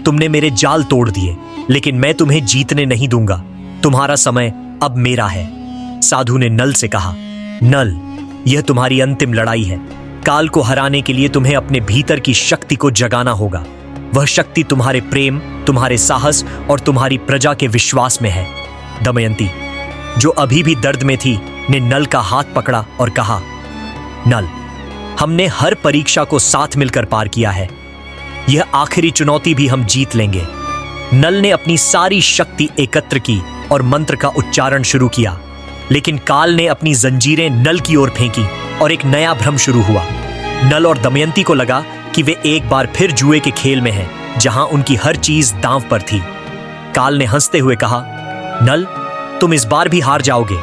तुमने मेरे जाल तोड़ दिए, लेकिन मैं तुम्हें जीतने नहीं दूंगा। तुम्हारा समय अब मेरा है। साधु ने नल से कहा, नल, यह तुम्हारी अंतिम लड़ाई है। काल को हराने के लिए तुम्हें अपने भीतर की शक्ति को जगाना होगा। वह शक्ति तुम्हारे प्रेम, तुम्हारे साहस और तुम्हारी प्रजा के विश्वास में है। दमयंती, जो अभी भी दर्द में थी, ने नल का हाथ पकड़ा और कहा, नल, हमने हर परीक्षा को साथ मिलकर पार किया है। यह आखिरी चुनौती भी हम जीत लेंगे। नल ने अपनी सारी शक्ति एकत्र की और मंत्र का उच्चारण शुरू किया, लेकिन काल ने अपनी जंजीरें नल की ओर फेंकी और एक नया भ्रम शुरू हुआ। नल और दमयंती को लगा कि वे एक बार फिर जुए के खेल में हैं, जहां उनकी हर चीज दांव पर थी। काल ने हंसते हुए कहा, नल, तुम इस बार भी हार जाओगे।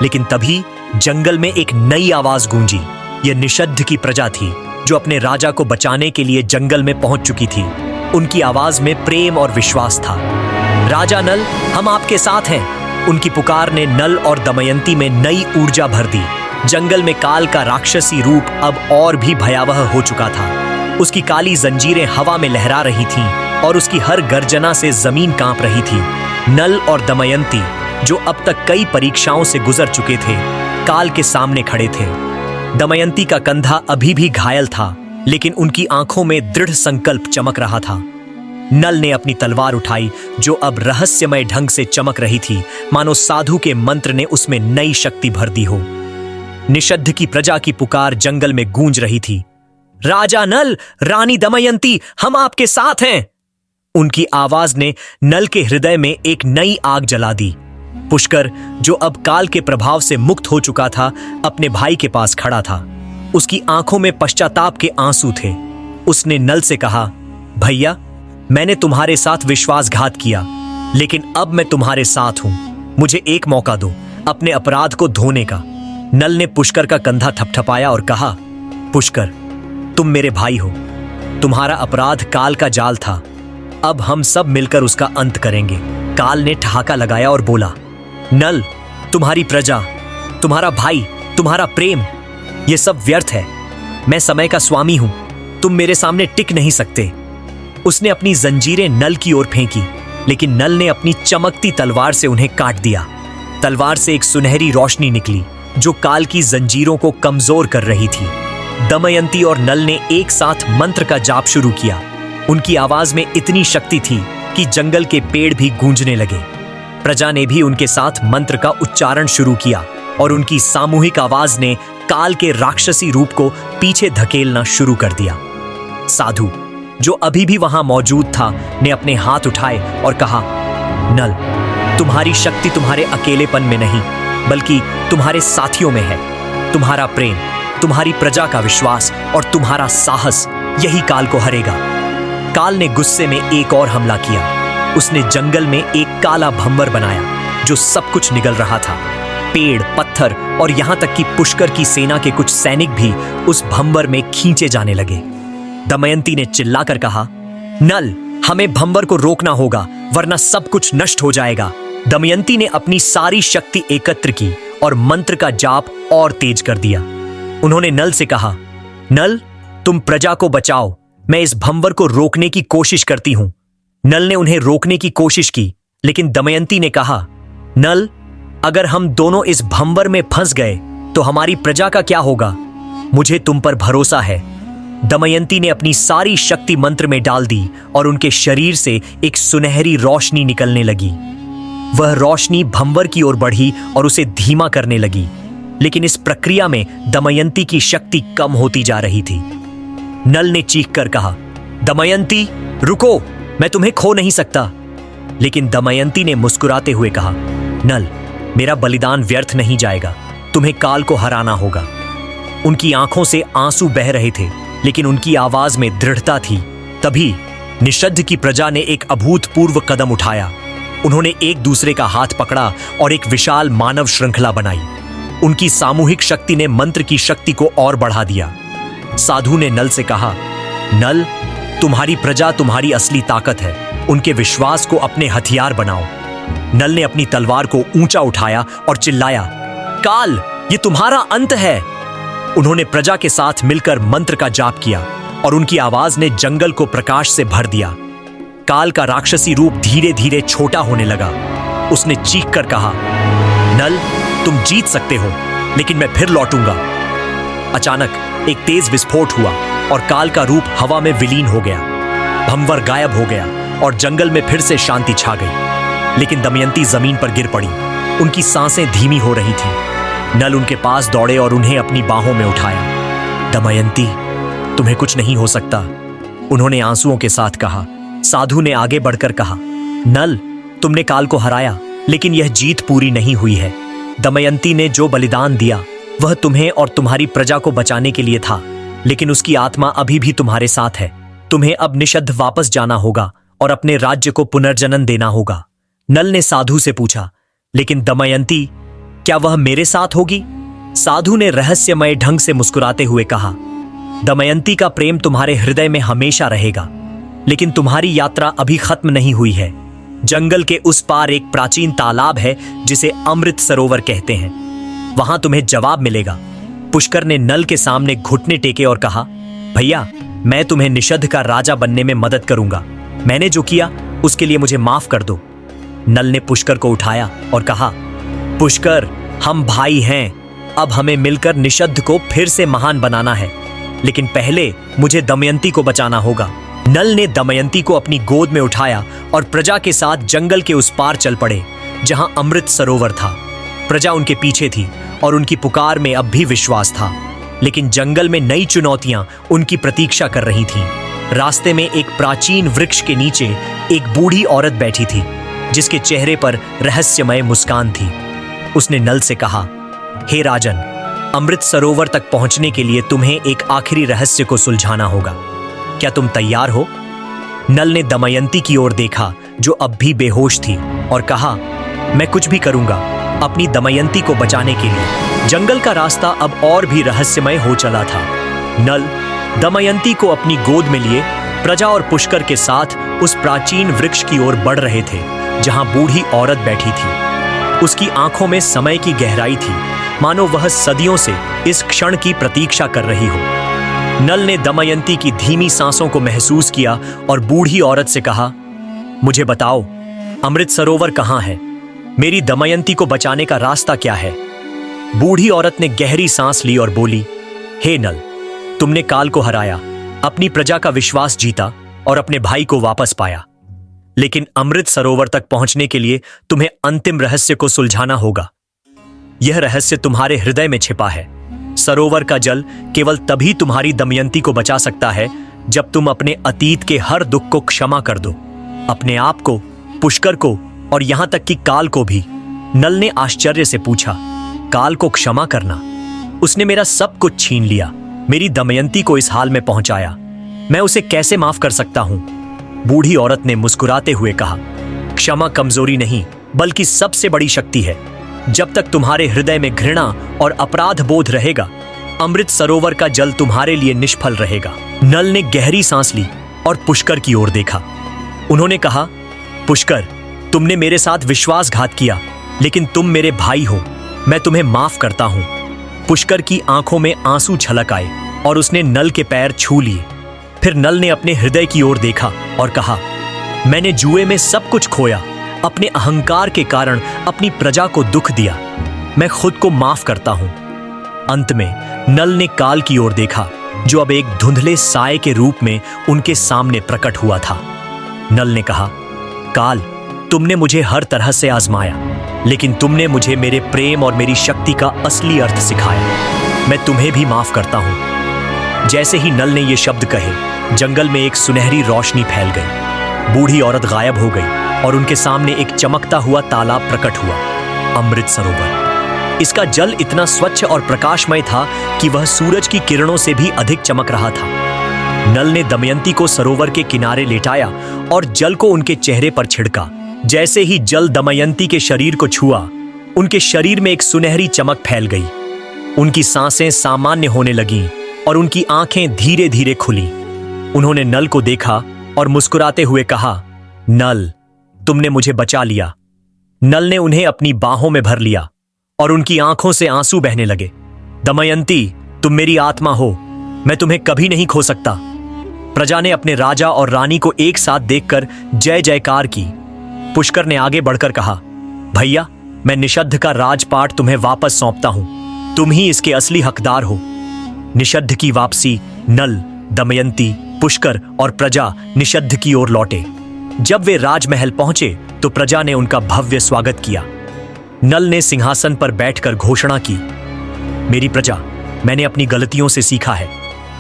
लेकिन तभी जंगल में एक नई आवाज गूंजी। यह निषद्ध की प्रजा थी, जो अपने राजा को बचाने के लिए जंगल में पहुंच चुकी थी। उनकी आवाज में प्रेम और विश्वास था। राजा नल, हम आपके साथ हैं। उनकी पुकार ने नल और दमयंती में नई ऊर्जा भर दी। जंगल में काल का राक्षसी रूप अब और भी भयावह हो चुका था। उसकी काली जंजीरें हवा में लहरा रही थीं और उसकी हर गर्जना से जमीन कांप रही थी। नल और दमयंती, जो अब तक कई परीक्षाओं से गुजर चुके थे, काल के सामने खड़े थे। दमयंती का कंधा अभी भी घायल था, लेकिन उनकी आंखों में दृढ़ संकल्प चमक रहा था। नल ने अपनी तलवार उठाई, जो अब रहस्यमय ढंग से चमक रही थी, मानो साधु के मंत्र ने उसमें नई शक्ति भर दी हो। निषद्ध की प्रजा की पुकार जंगल में गूंज रही थी। राजा नल, रानी दमयंती, हम आपके साथ हैं। उनकी आवाज ने नल के हृदय में एक नई आग जला दी। पुष्कर, जो अब काल के प्रभाव से मुक्त हो चुका था, अपने भाई के पास खड़ा था। उसकी आंखों में पश्चाताप के आंसू थे। उसने नल से कहा, भैया, मैंने तुम्हारे साथ विश्वासघात किया, लेकिन अब मैं तुम्हारे साथ हूं। मुझे एक मौका दो अपने अपराध को धोने का। नल ने पुष्कर का कंधा थपथपाया और कहा, पुष्कर, तुम मेरे भाई हो। तुम्हारा अपराध काल का जाल था। अब हम सब मिलकर उसका अंत करेंगे। काल ने ठहाका लगाया और बोला, नल, तुम्हारी प्रजा, तुम्हारा भाई, तुम्हारा प्रेम, यह सब व्यर्थ है। मैं समय का स्वामी हूं। तुम मेरे सामने टिक नहीं सकते। उसने अपनी जंजीरें नल की ओर फेंकी, लेकिन नल ने अपनी चमकती तलवार से उन्हें काट दिया। तलवार से एक सुनहरी रोशनी निकली, जो काल की जंजीरों को कमजोर कर रही थी। दमयंती और नल ने एक साथ मंत्र का जाप शुरू किया। उनकी आवाज में इतनी शक्ति थी कि जंगल के पेड़ भी गूंजने लगे। प्रजा ने भी उनके साथ मंत्र का उच्चारण शुरू किया और उनकी सामूहिक आवाज ने काल के राक्षसी रूप को पीछे धकेलना शुरू कर दिया। साधु, जो अभी भी वहां मौजूद था, ने अपने हाथ उठाए और कहा, नल, तुम्हारी शक्ति तुम्हारे अकेलेपन में नहीं, बल्कि तुम्हारे साथियों में है। तुम्हारा प्रेम, तुम्हारी प्रजा का विश्वास और तुम्हारा साहस, यही काल को हरेगा। काल ने गुस्से में एक और हमला किया। उसने जंगल में एक काला भंवर बनाया, जो सब कुछ निगल रहा था। पेड़, पत्थर और यहां तक कि पुष्कर की सेना के कुछ सैनिक भी उस भंवर में खींचे जाने लगे। दमयंती ने चिल्लाकर कहा, नल, हमें भंवर को रोकना होगा, वरना सब कुछ नष्ट हो जाएगा। दमयंती ने अपनी सारी शक्ति एकत्र की और मंत्र का जाप और तेज कर दिया। उन्होंने नल से कहा, नल, तुम प्रजा को बचाओ, मैं इस भंवर को रोकने की कोशिश करती हूं। नल ने उन्हें रोकने की कोशिश की, लेकिन दमयंती ने कहा, नल, अगर हम दोनों इस भंवर में फंस गए तो हमारी प्रजा का क्या होगा? मुझे तुम पर भरोसा है। दमयंती ने अपनी सारी शक्ति मंत्र में डाल दी और उनके शरीर से एक सुनहरी रोशनी निकलने लगी। वह रोशनी भंवर की ओर बढ़ी और उसे धीमा करने लगी, लेकिन इस प्रक्रिया में दमयंती की शक्ति कम होती जा रही थी। नल ने चीखकर कहा, दमयंती, रुको, मैं तुम्हें खो नहीं सकता। लेकिन दमयंती ने मुस्कुराते हुए कहा, नल, मेरा बलिदान व्यर्थ नहीं जाएगा। तुम्हें काल को हराना होगा। उनकी आंखों से आंसू बह रहे थे, लेकिन उनकी आवाज में दृढ़ता थी। तभी निषद्ध की प्रजा ने एक अभूतपूर्व कदम उठाया। उन्होंने एक दूसरे का हाथ पकड़ा और एक विशाल मानव श्रृंखला बनाई। उनकी सामूहिक शक्ति ने मंत्र की शक्ति को और बढ़ा दिया। साधु ने नल से कहा, नल, तुम्हारी प्रजा तुम्हारी असली ताकत है। उनके विश्वास को अपने हथियार बनाओ। नल ने अपनी तलवार को ऊंचा उठाया और चिल्लाया, काल, ये तुम्हारा अंत है। उन्होंने प्रजा के साथ मिलकर मंत्र का जाप किया और उनकी आवाज ने जंगल को प्रकाश से भर दिया। काल का राक्षसी रूप धीरे धीरे छोटा होने लगा। उसने चीखकर कहा, नल, तुम जीत सकते हो, लेकिन मैं फिर लौटूंगा। अचानक एक तेज विस्फोट हुआ और काल का रूप हवा में विलीन हो गया। भंवर गायब हो गया और जंगल में फिर से शांति छा गई। लेकिन दमयंती जमीन पर गिर पड़ी। उनकी सांसें धीमी हो रही थीं। नल उनके पास दौड़े और उन्हें अपनी बाहों में उठाया। दमयंती, तुम्हें कुछ नहीं हो सकता, उन्होंने आंसुओं के साथ कहा। साधु ने आगे बढ़कर कहा, नल, तुमने काल को हराया, लेकिन यह जीत पूरी नहीं हुई है। दमयंती ने जो बलिदान दिया वह तुम्हें और तुम्हारी प्रजा को बचाने के लिए था, लेकिन उसकी आत्मा अभी भी तुम्हारे साथ है। तुम्हें अब निषद्ध वापस जाना होगा और अपने राज्य को पुनर्जन्म देना होगा। नल ने साधु से पूछा, लेकिन दमयंती, क्या वह मेरे साथ होगी? साधु ने रहस्यमय ढंग से मुस्कुराते हुए कहा, दमयंती का प्रेम तुम्हारे हृदय में हमेशा रहेगा, लेकिन तुम्हारी यात्रा अभी खत्म नहीं हुई है। जंगल के उस पार एक प्राचीन तालाब है जिसे अमृत सरोवर कहते हैं। वहां तुम्हें जवाब मिलेगा। पुष्कर ने नल के सामने घुटने टेके और कहा, भैया, मैं तुम्हें निषद्ध का राजा बनने में मदद करूंगा। मैंने जो किया उसके लिए मुझे माफ कर दो। नल ने पुष्कर को उठाया और कहा, पुष्कर, हम भाई हैं। अब हमें मिलकर निषद्ध को फिर से महान बनाना है, लेकिन पहले मुझे दमयंती को बचाना होगा। नल ने दमयंती को अपनी गोद में उठाया और प्रजा के साथ जंगल के उस पार चल पड़े जहां अमृत सरोवर था। प्रजा उनके पीछे थी और उनकी पुकार में अब भी विश्वास था, लेकिन जंगल में नई चुनौतियां उनकी प्रतीक्षा कर रही थीं। रास्ते में एक प्राचीन वृक्ष के नीचे एक बूढ़ी औरत बैठी थी, जिसके चेहरे पर रहस्यमय मुस्कान थी। उसने नल से कहा, हे राजन, अमृत सरोवर तक पहुंचने के लिए तुम्हें एक आखिरी रहस्य को सुलझाना होगा। क्या तुम तैयार हो? नल ने दमयंती की ओर देखा, जो अब भी बेहोश थी, और कहा, मैं कुछ भी करूंगा अपनी दमयंती को बचाने के लिए। जंगल का रास्ता अब और भी रहस्यमय हो चला था। नल दमयंती को अपनी गोद में लिए प्रजा और पुष्कर के साथ उस प्राचीन वृक्ष की ओर बढ़ रहे थे जहां बूढ़ी औरत बैठी थी। उसकी आंखों में समय की गहराई थी, मानो वह सदियों से इस क्षण की प्रतीक्षा कर रही हो। नल ने दमयंती की धीमी सांसों को महसूस किया और बूढ़ी औरत से कहा, मुझे बताओ, अमृत सरोवर कहां है? मेरी दमयंती को बचाने का रास्ता क्या है? बूढ़ी औरत ने गहरी सांस ली और बोली, हे नल, तुमने काल को हराया, अपनी प्रजा का विश्वास जीता और अपने भाई को वापस पाया, लेकिन अमृत सरोवर तक पहुंचने के लिए तुम्हें अंतिम रहस्य को सुलझाना होगा। यह रहस्य तुम्हारे हृदय में छिपा है। सरोवर का जल केवल तभी तुम्हारी दमयंती को बचा सकता है जब तुम अपने अतीत के हर दुख को क्षमा कर दो, अपने आप को, पुष्कर को और यहां तक कि काल को भी। नल ने आश्चर्य से पूछा, काल को क्षमा करना? उसने मेरा सब कुछ छीन लिया, मेरी दमयंती को इस हाल में पहुंचाया, मैं उसे कैसे माफ कर सकता हूं? बूढ़ी औरत ने मुस्कुराते हुए कहा, क्षमा कमजोरी नहीं बल्कि सबसे बड़ी शक्ति है। जब तक तुम्हारे हृदय में घृणा और अपराध बोध रहेगा, अमृत सरोवर का जल तुम्हारे लिए निष्फल रहेगा। नल ने गहरी सांस ली और पुष्कर की ओर देखा। उन्होंने कहा, पुष्कर, तुमने मेरे साथ विश्वासघात किया, लेकिन तुम मेरे भाई हो, मैं तुम्हें माफ करता हूं। पुष्कर की आंखों में आंसू छलक आए और उसने नल के पैर छू लिए। फिर नल ने अपने हृदय की ओर देखा और कहा, मैंने जुए में सब कुछ खोया, अपने अहंकार के कारण अपनी प्रजा को दुख दिया, मैं खुद को माफ करता हूं। अंत में नल ने काल की ओर देखा, जो अब एक धुंधले साए के रूप में उनके सामने प्रकट हुआ था। नल ने कहा, काल, तुमने मुझे हर तरह से आजमाया, लेकिन तुमने मुझे मेरे प्रेम और मेरी शक्ति का असली अर्थ सिखाया। मैं तुम्हें भी माफ करता हूं। जैसे ही नल ने ये शब्द कहे, जंगल में एक सुनहरी रोशनी फैल गई। बूढ़ी औरत गायब हो गई और उनके सामने एक चमकता हुआ तालाब प्रकट हुआ, अमृत सरोवर। इसका जल इतना स्वच्छ और प्रकाशमय था कि वह सूरज की किरणों से भी अधिक चमक रहा था। नल ने दमयंती को सरोवर के किनारे लेटाया और जल को उनके चेहरे पर छिड़का। जैसे ही जल दमयंती के शरीर को छुआ, उनके शरीर में एक सुनहरी चमक फैल गई। उनकी सांसें सामान्य होने लगीं और उनकी आंखें धीरे धीरे खुली। उन्होंने नल को देखा और मुस्कुराते हुए कहा, नल, तुमने मुझे बचा लिया। नल ने उन्हें अपनी बाहों में भर लिया और उनकी आंखों से आंसू बहने लगे। दमयंती, तुम मेरी आत्मा हो, मैं तुम्हें कभी नहीं खो सकता। प्रजा ने अपने राजा और रानी को एक साथ देखकर जय जयकार की। पुष्कर ने आगे बढ़कर कहा, भैया, मैं निषद्ध का राजपाट तुम्हें वापस सौंपता हूं, तुम ही इसके असली हकदार हो। निषद्ध की वापसी। नल, दमयंती, पुष्कर और प्रजा निषद्ध की ओर लौटे। जब वे राजमहल पहुंचे तो प्रजा ने उनका भव्य स्वागत किया। नल ने सिंहासन पर बैठकर घोषणा की, मेरी प्रजा, मैंने अपनी गलतियों से सीखा है।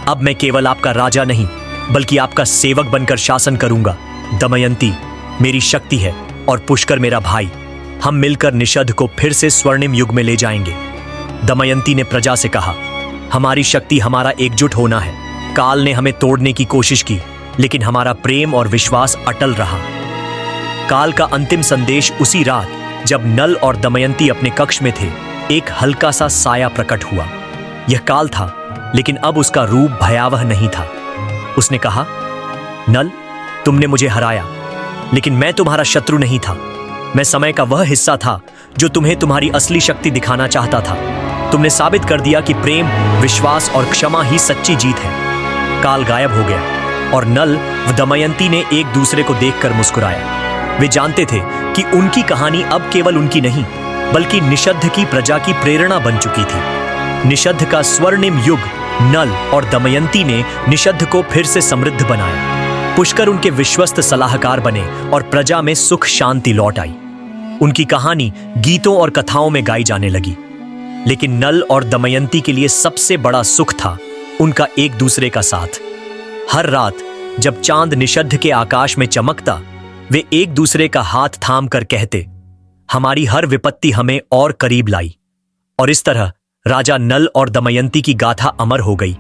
अब मैं केवल आपका राजा नहीं बल्कि आपका सेवक बनकर शासन करूंगा। दमयंती मेरी शक्ति है और पुष्कर मेरा भाई। हम मिलकर निषद्ध को फिर से स्वर्णिम युग में ले जाएंगे। दमयंती ने प्रजा से कहा, हमारी शक्ति हमारा एकजुट होना है। काल ने हमें तोड़ने की कोशिश की, लेकिन हमारा प्रेम और विश्वास अटल रहा। काल का अंतिम संदेश उसी रात जब नल और दमयंती अपने कक्ष में थे, एक हल्का सा साया प्रकट हुआ। यह काल था, लेकिन अब उसका रूप भयावह नहीं था। उसने कहा, नल, तुमने मुझे हराया, लेकिन मैं तुम्हारा शत्रु नहीं था। मैं समय का वह हिस्सा था जो तुम्हें तुम्हारी असली शक्ति दिखाना चाहता था। तुमने साबित कर दिया कि प्रेम, विश्वास और क्षमा ही सच्ची जीत है। काल गायब हो गया और नल व दमयंती ने एक दूसरे को देखकर मुस्कुराया। वे जानते थे कि उनकी कहानी अब केवल उनकी नहीं, बल्कि निषद्ध की प्रजा की प्रेरणा बन चुकी थी। निषद्ध का स्वर्णिम युग नल और दमयंती ने निषद्ध को फिर से समृद्ध बनाया। पुष्कर उनके विश्वस्त सलाहकार बने और प्रजा में सुख शांति लौट आई। उनकी कहानी गीतों और कथाओं में गाई जाने लगी। लेकिन नल और दमयंती के लिए सबसे बड़ा सुख था उनका एक दूसरे का साथ। हर रात जब चांद निषद्ध के आकाश में चमकता, वे एक दूसरे का हाथ थाम कर कहते, हमारी हर विपत्ति हमें और करीब लाई। और इस तरह राजा नल और दमयंती की गाथा अमर हो गई।